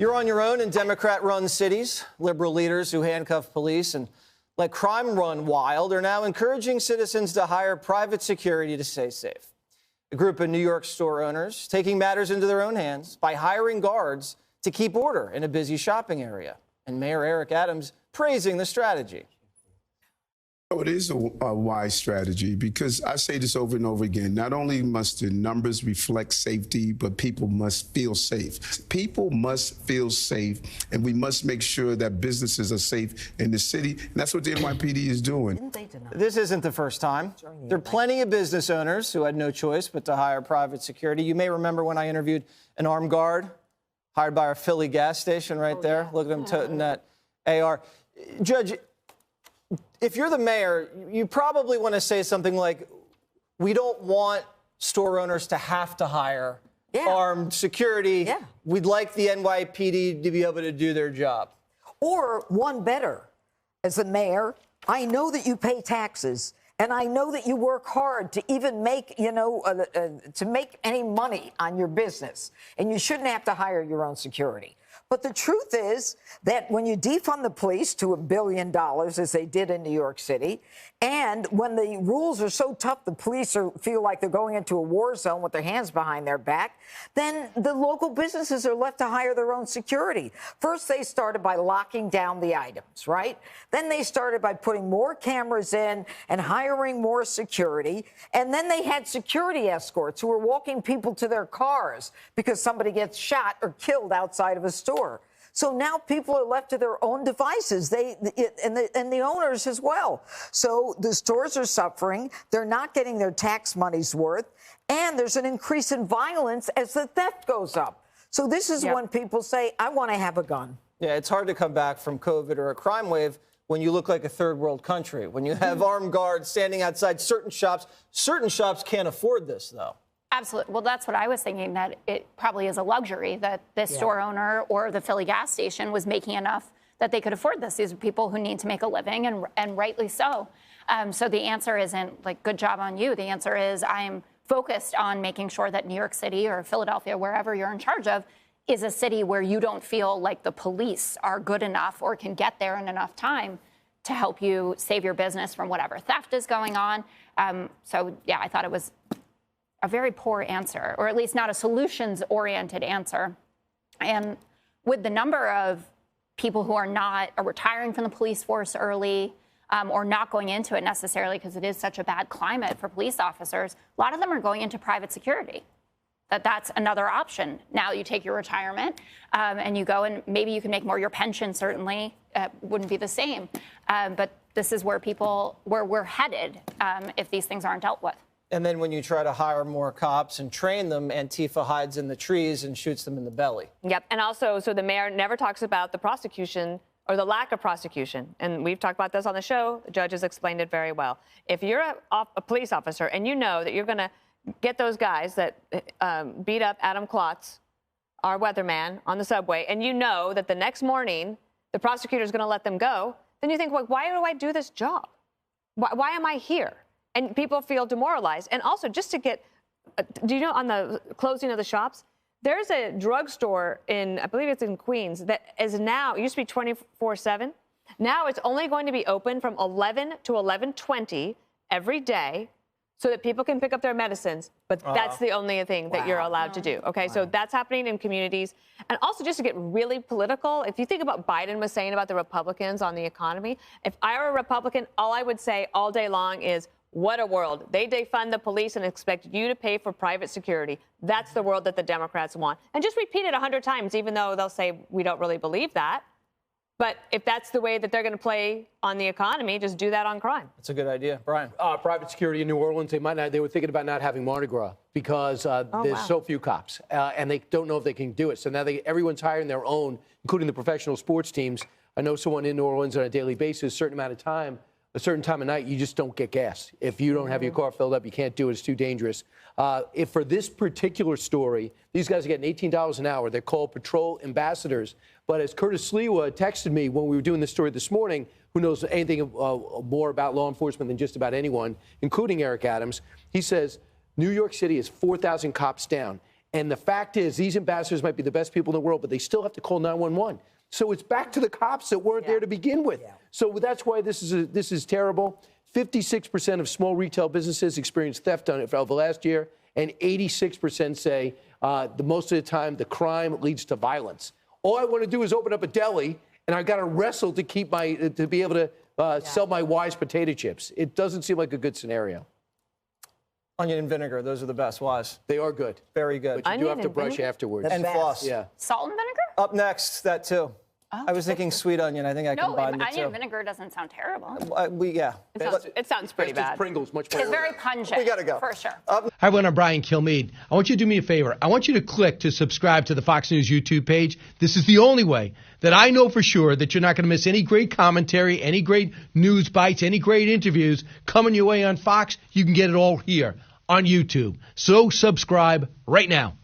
You're on your own in Democrat-run cities. Liberal leaders who handcuff police and let crime run wild are now encouraging citizens to hire private security to stay safe. A group of New York store owners taking matters into their own hands by hiring guards to keep order in a busy shopping area. And Mayor Eric Adams praising the strategy. It is a wise strategy because I say this over and over again. Not only must the numbers reflect safety, but people must feel safe. People must feel safe, and we must make sure that businesses are safe in the city. And that's what the NYPD is doing. This isn't the first time. There are plenty of business owners who had no choice but to hire private security. You may remember when I interviewed an armed guard hired by our Philly gas station right there. Look at him toting that AR. Judge, if you're the mayor, you probably want to say something like, we don't want store owners to have to hire armed security. We'd like the NYPD to be able to do their job. Or one better, as a mayor, I know that you pay taxes, and I know that you work hard to even make, to make any money on your business, and you shouldn't have to hire your own security. But the truth is that when you defund the police to $1 billion, as they did in New York City, and when the rules are so tough the police feel like they're going into a war zone with their hands behind their back, then the local businesses are left to hire their own security. First, they started by locking down the items, right? Then they started by putting more cameras in and hiring more security. And then they had security escorts who were walking people to their cars because somebody gets shot or killed outside of a store. So now people are left to their own devices, and the owners as well. So the stores are suffering. They're not getting their tax money's worth. And there's an increase in violence as the theft goes up. So this is when people say, I want to have a gun. Yeah, it's hard to come back from COVID or a crime wave when you look like a third world country, when you have armed guards standing outside certain shops. Certain shops can't afford this, though. Absolutely. Well, that's what I was thinking, that it probably is a luxury that this store owner or the Philly gas station was making enough that they could afford this. These are people who need to make a living, and rightly so. So the answer isn't like, good job on you. The answer is, I'm focused on making sure that New York City or Philadelphia, wherever you're in charge of, is a city where you don't feel like the police are good enough or can get there in enough time to help you save your business from whatever theft is going on. So, yeah, I thought it was a very poor answer, or at least not a solutions-oriented answer. And with the number of people who are retiring from the police force early or not going into it necessarily because it is such a bad climate for police officers, a lot of them are going into private security. That's another option. Now you take your retirement and you go, and maybe you can make more. Your pension certainly wouldn't be the same. But this is where we're headed if these things aren't dealt with. And then when you try to hire more cops and train them, Antifa hides in the trees and shoots them in the belly. Yep. And also, so the mayor never talks about the prosecution or the lack of prosecution. And we've talked about this on the show. The judge has explained it very well. If you're a police officer and you know that you're going to get those guys that beat up Adam Klotz, our weatherman, on the subway, and you know that the next morning the prosecutor is going to let them go, then you think, well, why do I do this job? Why am I here? And people feel demoralized. And also, just to get, do you know, on the closing of the shops, there's a drugstore in, I believe it's in Queens, that is now, it used to be 24/7. Now it's only going to be open from 11 to 11:20 every day so that people can pick up their medicines. But that's the only thing that you're allowed to do. Okay, so that's happening in communities. And also, just to get really political, if you think about what Biden was saying about the Republicans on the economy, if I were a Republican, all I would say all day long is, what a world. They defund the police and expect you to pay for private security. That's the world that the Democrats want. And just repeat it 100 times, even though they'll say we don't really believe that. But if that's the way that they're going to play on the economy, just do that on crime. That's a good idea. Brian. Private security in New Orleans, they were thinking about not having Mardi Gras because there's so few cops, and they don't know if they can do it. So now everyone's hiring their own, including the professional sports teams. I know someone in New Orleans on a daily basis, a certain time of night, you just don't get gas. If you don't have your car filled up, you can't do it. It's too dangerous. If for this particular story, these guys are getting $18 an hour. They're called patrol ambassadors. But as Curtis Sliwa texted me when we were doing this story this morning, who knows anything more about law enforcement than just about anyone, including Eric Adams, he says New York City is 4,000 cops down. And the fact is, these ambassadors might be the best people in the world, but they still have to call 911. So it's back to the cops that weren't there to begin with. Yeah. So that's why this is terrible. 56% of small retail businesses experienced theft over last year, and 86% say most of the time the crime leads to violence. All I want to do is open up a deli, and I got to wrestle to keep to be able to sell my Wise potato chips. It doesn't seem like a good scenario. Onion and vinegar, those are the best. Wise. They are good. Very good. But you do have to brush afterwards. And floss. Yeah. Salt and vinegar? Up next, that too. Oh, I was thinking sweet onion. I think I combined the two. Onion and vinegar doesn't sound terrible. It sounds pretty bad. Pringles, much better. It's very pungent. We gotta go. For sure. Hi, everyone. I'm Brian Kilmeade. I want you to do me a favor. I want you to click to subscribe to the Fox News YouTube page. This is the only way that I know for sure that you're not going to miss any great commentary, any great news bites, any great interviews coming your way on Fox. You can get it all here on YouTube. So subscribe right now.